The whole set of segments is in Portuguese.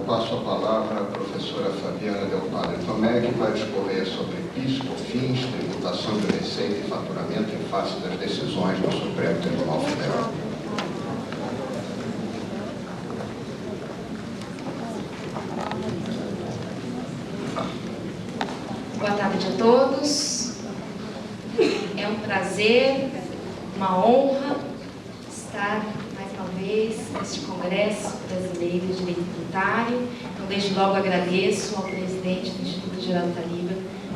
passo a palavra à professora Fabiana Del Padre Tomé, que vai discorrer sobre PIS, COFINS, tributação de receita e faturamento em face das decisões do Supremo Tribunal Federal. Boa tarde a todos. É um prazer, uma honra estar mais uma vez neste Congresso Brasileiro de Direito Tributário. Então, desde logo agradeço ao presidente do Instituto Geraldo Taliba,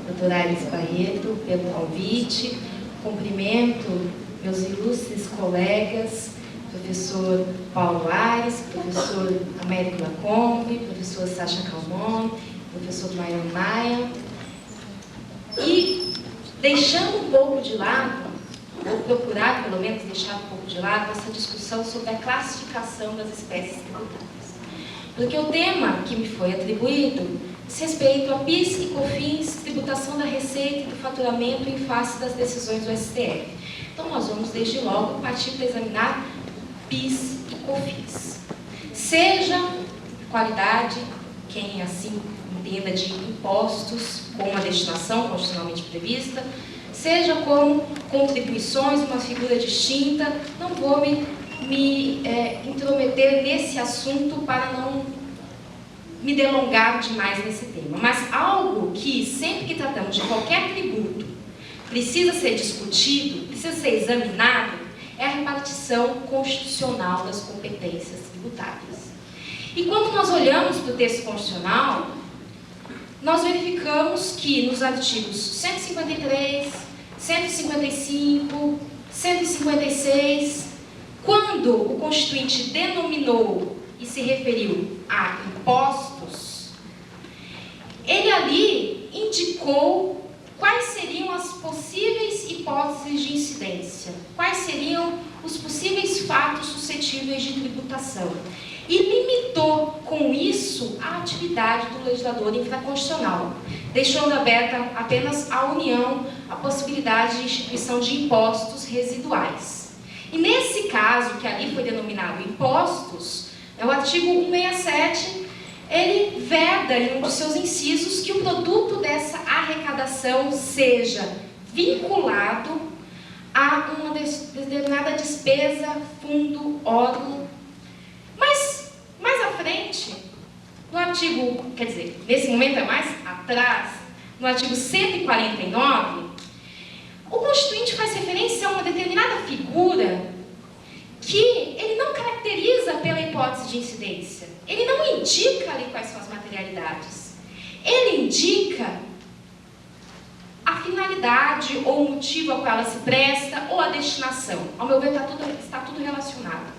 Dr. Aires Barreto, pelo convite. Cumprimento meus ilustres colegas, professor Paulo Aires, professor Américo Lacombe, professor Sacha Calmon, professor Maior Maia. E deixando um pouco de lado, ou procurar pelo menos deixar um pouco de lado, essa discussão sobre a classificação das espécies tributárias. Porque o tema que me foi atribuído diz respeito a PIS e COFINS, tributação da receita e do faturamento em face das decisões do STF. Então nós vamos desde logo partir para examinar PIS e COFINS. Seja qualidade, quem assim entenda, de impostos como a destinação constitucionalmente prevista, seja como contribuições, uma figura distinta. Não vou me intrometer nesse assunto para não me delongar demais nesse tema. Mas algo que, sempre que tratamos de qualquer tributo, precisa ser discutido, precisa ser examinado, é a repartição constitucional das competências tributárias. E quando nós olhamos para o texto constitucional, nós verificamos que nos artigos 153, 155, 156, quando o Constituinte denominou e se referiu a impostos, ele ali indicou quais seriam as possíveis hipóteses de incidência, quais seriam os possíveis fatos suscetíveis de tributação. E limitou com isso a atividade do legislador infraconstitucional, deixando aberta apenas à União a possibilidade de instituição de impostos residuais. E nesse caso, que ali foi denominado impostos, o artigo 167, ele veda em um dos seus incisos que o produto dessa arrecadação seja vinculado a uma determinada despesa, fundo, órgão. Mas, mais à frente, no artigo, quer dizer, nesse momento é mais atrás, no artigo 149, o Constituinte faz referência a uma determinada figura que ele não caracteriza pela hipótese de incidência. Ele não indica ali quais são as materialidades. Ele indica a finalidade ou o motivo a qual ela se presta ou a destinação. Ao meu ver, está tudo relacionado.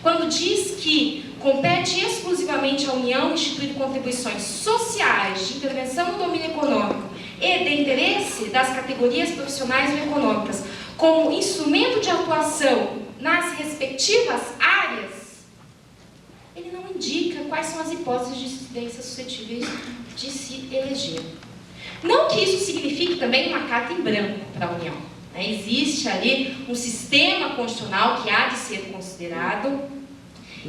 Quando diz que compete exclusivamente à União instituir contribuições sociais de intervenção no domínio econômico e de interesse das categorias profissionais ou econômicas como instrumento de atuação nas respectivas áreas, ele não indica quais são as hipóteses de incidência suscetíveis de se eleger. Não que isso signifique também uma carta em branco para a União. Existe ali um sistema constitucional que há de ser considerado.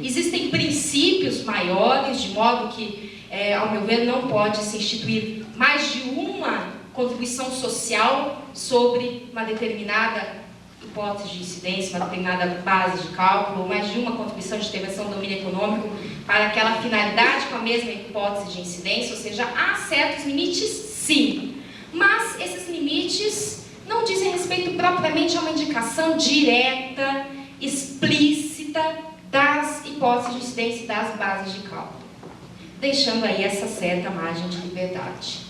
Existem princípios maiores, de modo que, ao meu ver, não pode se instituir mais de uma contribuição social sobre uma determinada hipótese de incidência, uma determinada base de cálculo, ou mais de uma contribuição de intervenção no domínio econômico para aquela finalidade com a mesma hipótese de incidência, ou seja, há certos limites, sim, mas esses limites não dizem respeito propriamente a uma indicação direta, explícita das hipóteses de incidência e das bases de cálculo, deixando aí essa certa margem de liberdade.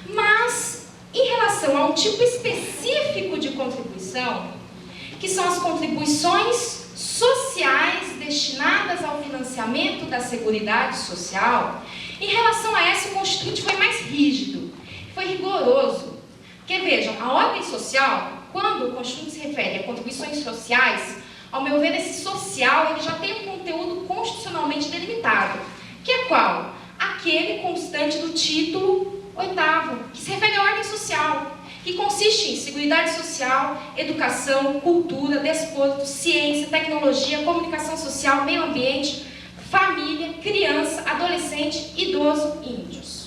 Mas, em relação a um tipo específico de contribuição, que são as contribuições sociais destinadas ao financiamento da Seguridade Social, em relação a essa, o Constituinte foi mais rígido, foi rigoroso. Porque, vejam, a ordem social, quando o Constituinte se refere a contribuições sociais, ao meu ver, esse social ele já tem um conteúdo constitucionalmente delimitado, que é qual? Aquele constante do título 8º, que se refere à ordem social, que consiste em seguridade social, educação, cultura, desporto, ciência, tecnologia, comunicação social, meio ambiente, família, criança, adolescente, descendente, idoso e índios.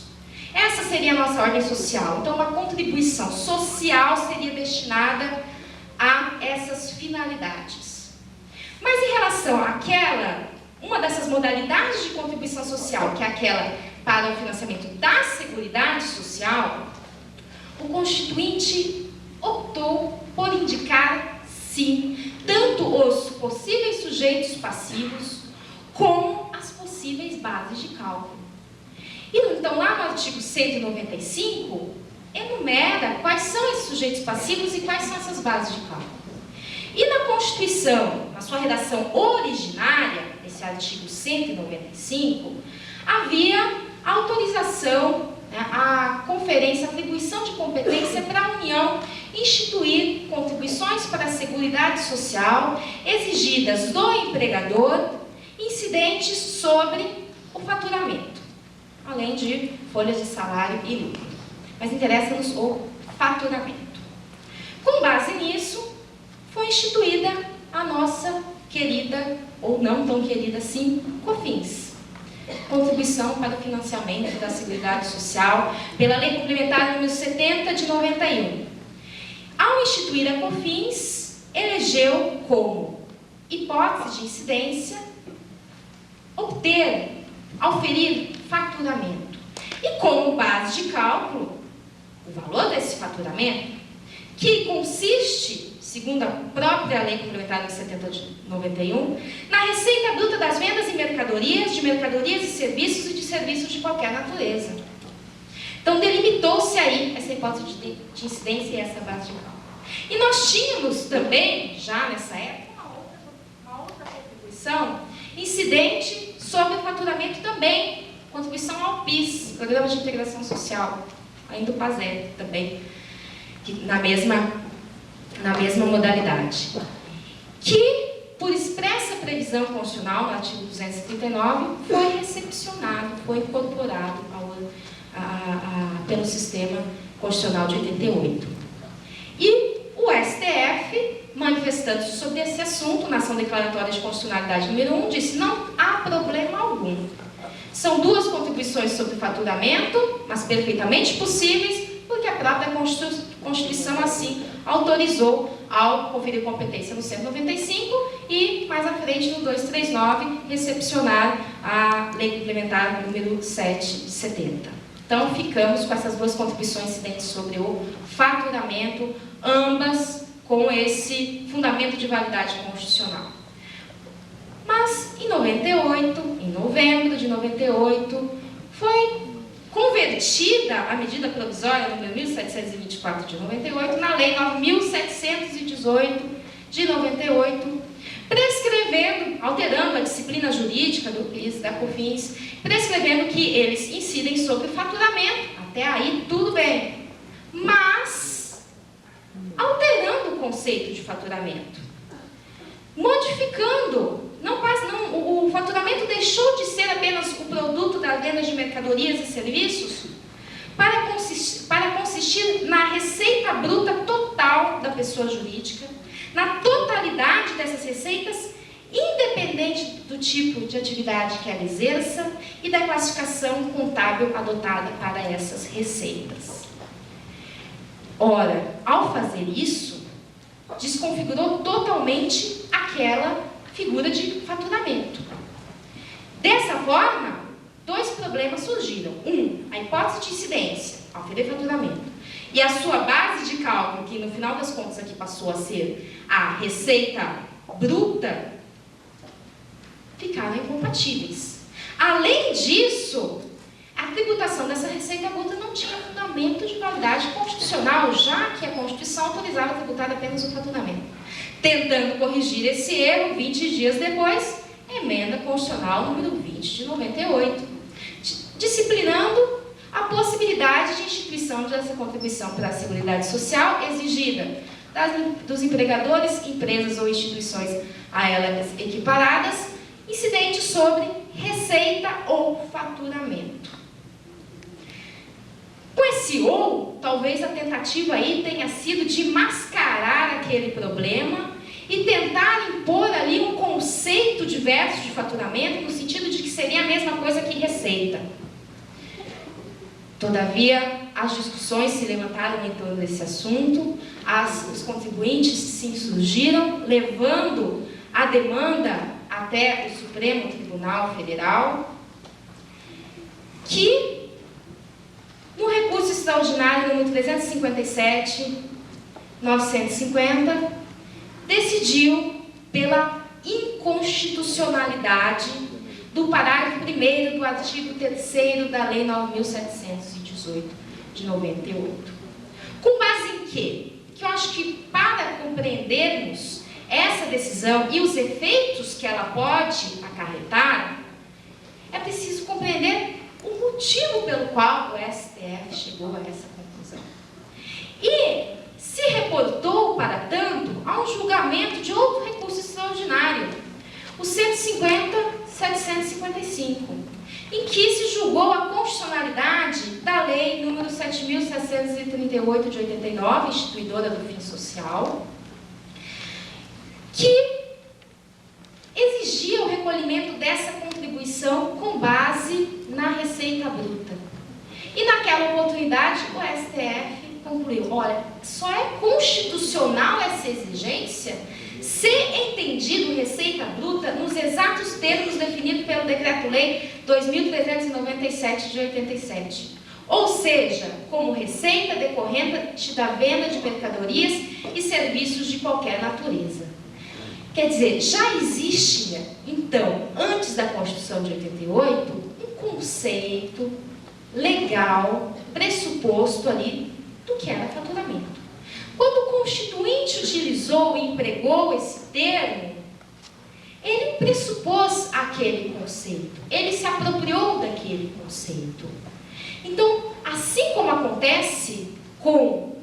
Essa seria a nossa ordem social. Então, uma contribuição social seria destinada a essas finalidades. Mas em relação àquela, uma dessas modalidades de contribuição social, que é aquela para o financiamento da Seguridade Social, o Constituinte optou por indicar, sim, tanto os possíveis sujeitos passivos como as possíveis bases de cálculo. E então, lá no artigo 195, enumera quais são esses sujeitos passivos e quais são essas bases de cálculo. E na Constituição, na sua redação originária, esse artigo 195, havia autorização, a conferência, a atribuição de competência para a União instituir contribuições para a Seguridade Social exigidas do empregador, incidentes sobre o faturamento, além de folhas de salário e lucro. Mas interessa-nos o faturamento. Com base nisso, foi instituída a nossa querida, ou não tão querida assim, COFINS, Contribuição para o Financiamento da Seguridade Social, pela Lei Complementar nº 70 de 91. Ao instituir a COFINS, elegeu como hipótese de incidência auferir faturamento. E como base de cálculo, o valor desse faturamento, que consiste, segundo a própria Lei Complementar nº 70 de 91, na receita bruta das vendas em mercadorias, de mercadorias e serviços e de serviços de qualquer natureza. Então, delimitou-se aí essa hipótese de incidência e essa base de cálculo. E nós tínhamos também, já nessa época, uma outra contribuição incidente sobre o faturamento também, contribuição ao PIS, Programa de Integração Social, ainda do PASEP também, que na mesma modalidade, que, por expressa previsão constitucional, no artigo 239, foi recepcionado, foi incorporado pelo sistema constitucional de 88. E o STF, manifestando-se sobre esse assunto, na ação declaratória de constitucionalidade número 1, disse: não há problema algum. São duas contribuições sobre faturamento, mas perfeitamente possíveis, porque a própria Constituição assim autorizou ao conferir competência no 195 e, mais à frente, no 239, recepcionar a Lei Complementar número 7 de 70. Então, ficamos com essas duas contribuições incidentes sobre o faturamento, ambas com esse fundamento de validade constitucional. Mas, em novembro de 98, foi convertida a medida provisória número 1724 de 98 na Lei 9.718 de 98, prescrevendo, alterando a disciplina jurídica do PIS, da COFINS, prescrevendo que eles incidem sobre o faturamento. Até aí tudo bem, mas alterando o conceito de faturamento, modificando. O faturamento deixou de ser apenas o produto da venda de mercadorias e serviços para consistir na receita bruta total da pessoa jurídica, na totalidade dessas receitas, independente do tipo de atividade que ela exerça e da classificação contábil adotada para essas receitas. Ora, ao fazer isso, desconfigurou totalmente aquela figura de faturamento. Dessa forma, dois problemas surgiram. A hipótese de incidência, auferir faturamento, e a sua base de cálculo, que no final das contas aqui passou a ser a receita bruta, ficaram incompatíveis. Além disso, a tributação dessa receita bruta não tinha fundamento de validade constitucional, já que a Constituição autorizava a tributar apenas o faturamento. Tentando corrigir esse erro, 20 dias depois, emenda constitucional número 20 de 98, disciplinando a possibilidade de instituição dessa contribuição para a Seguridade Social exigida dos empregadores, empresas ou instituições a elas equiparadas, incidente sobre receita ou faturamento. Com esse ou, talvez a tentativa aí tenha sido de mascarar aquele problema e tentar impor ali um conceito diverso de faturamento, no sentido de que seria a mesma coisa que receita. Todavia, as discussões se levantaram em torno desse assunto, os contribuintes se insurgiram, levando a demanda até o Supremo Tribunal Federal, que, no recurso extraordinário número 357/950, decidiu pela inconstitucionalidade do parágrafo 1º do artigo 3º da Lei 9.718 de 98. Com base em quê? Que eu acho que para compreendermos essa decisão e os efeitos que ela pode acarretar, é preciso compreender o motivo pelo qual o STF chegou a essa conclusão. E se reportou, para tanto, a um julgamento de outro recurso extraordinário, o 150.755, em que se julgou a constitucionalidade da Lei nº 7.738 de 89, instituidora do fim social, que exigia o recolhimento dessa contribuição com base na receita bruta. E naquela oportunidade o STF concluiu, olha, só é constitucional essa exigência se entendido receita bruta nos exatos termos definidos pelo Decreto-Lei 2.397 de 87. Ou seja, como receita decorrente da venda de mercadorias e serviços de qualquer natureza. Quer dizer, já existia, então, antes da Constituição de 88, um conceito legal, pressuposto ali, do que era faturamento. Quando o Constituinte utilizou e empregou esse termo, ele pressupôs aquele conceito, ele se apropriou daquele conceito. Então, assim como acontece com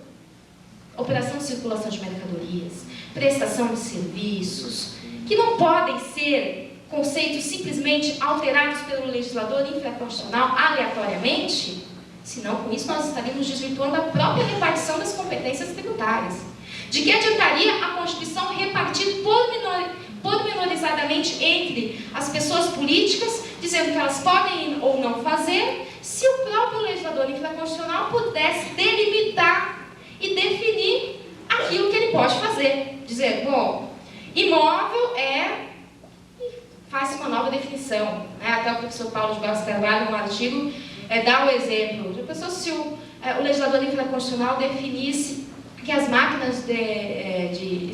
operação de circulação de mercadorias, prestação de serviços, que não podem ser conceitos simplesmente alterados pelo legislador infraconstitucional aleatoriamente, senão com isso nós estaríamos desvirtuando a própria repartição das competências tributárias. De que adiantaria a Constituição repartir pormenorizadamente entre as pessoas políticas, dizendo que elas podem ou não fazer, se o próprio legislador infraconstitucional pudesse delimitar e definir aquilo que ele pode fazer. Dizer, bom, imóvel faz uma nova definição, né? Até o professor Paulo de Barros Carvalho, no artigo, dá o exemplo. Já pensou se o legislador infraconstitucional definisse que as máquinas de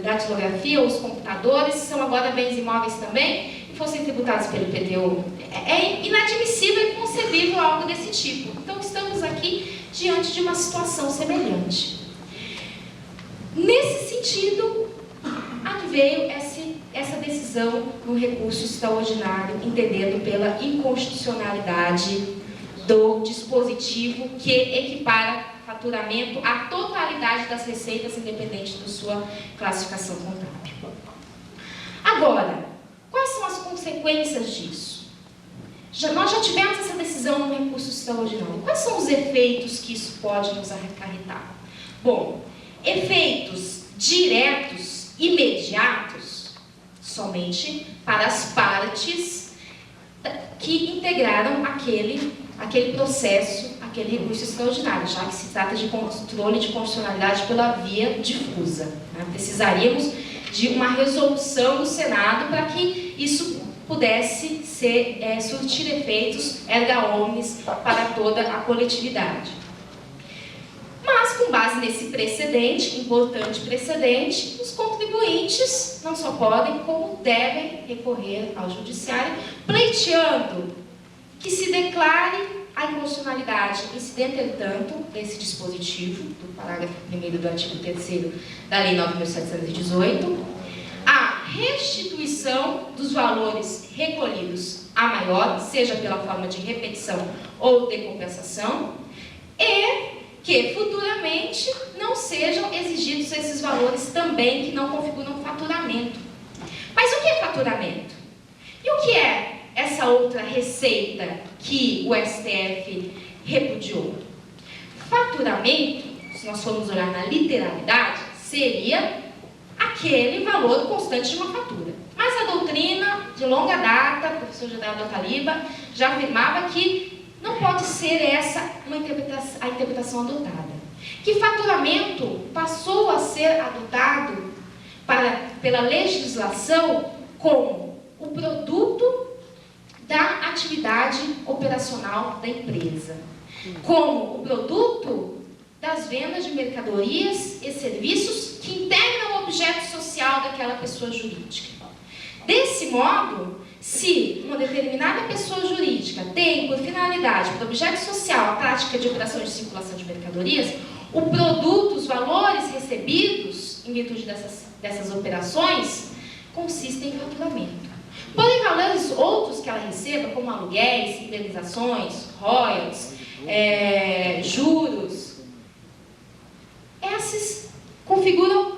datilografia ou os computadores são agora bens imóveis também e fossem tributados pelo IPTU? É inadmissível e inconcebível algo desse tipo. Então, estamos aqui diante de uma situação semelhante. Nesse sentido, adveio essa decisão no recurso extraordinário, entendendo pela inconstitucionalidade do dispositivo que equipara faturamento à totalidade das receitas, independente da sua classificação contábil. Agora, quais são as consequências disso? Nós já tivemos essa decisão no recurso extraordinário. Quais são os efeitos que isso pode nos acarretar? Bom, efeitos diretos, imediatos, somente para as partes que integraram aquele processo, aquele recurso extraordinário, já que se trata de controle de constitucionalidade pela via difusa, né? Precisaríamos de uma resolução do Senado para que isso pudesse surtir efeitos erga omnes para toda a coletividade. Mas, com base nesse precedente, importante precedente, os contribuintes não só podem, como devem recorrer ao judiciário, pleiteando que se declare a inconstitucionalidade incidente, entretanto, desse dispositivo, do parágrafo 1º do artigo 3º da Lei 9.718, a restituição dos valores recolhidos a maior, seja pela forma de repetição ou de compensação, e que futuramente não sejam exigidos esses valores também que não configuram faturamento. Mas o que é faturamento? E o que é essa outra receita que o STF repudiou? Faturamento, se nós formos olhar na literalidade, seria aquele valor constante de uma fatura. Mas Mas a doutrina, de longa data, o professor Gedardo Ataliba já afirmava que não pode ser essa a interpretação adotada. Que faturamento passou a ser adotado pela legislação como o produto da atividade operacional da empresa, como o produto das vendas de mercadorias e serviços que integram o objeto social daquela pessoa jurídica. Desse modo, se uma determinada pessoa jurídica tem por finalidade, por objeto social, a prática de operações de circulação de mercadorias, o produto, os valores recebidos em virtude dessas operações, consistem em faturamento. Porém, valores outros que ela receba, como aluguéis, indenizações, royalties, juros, esses configuram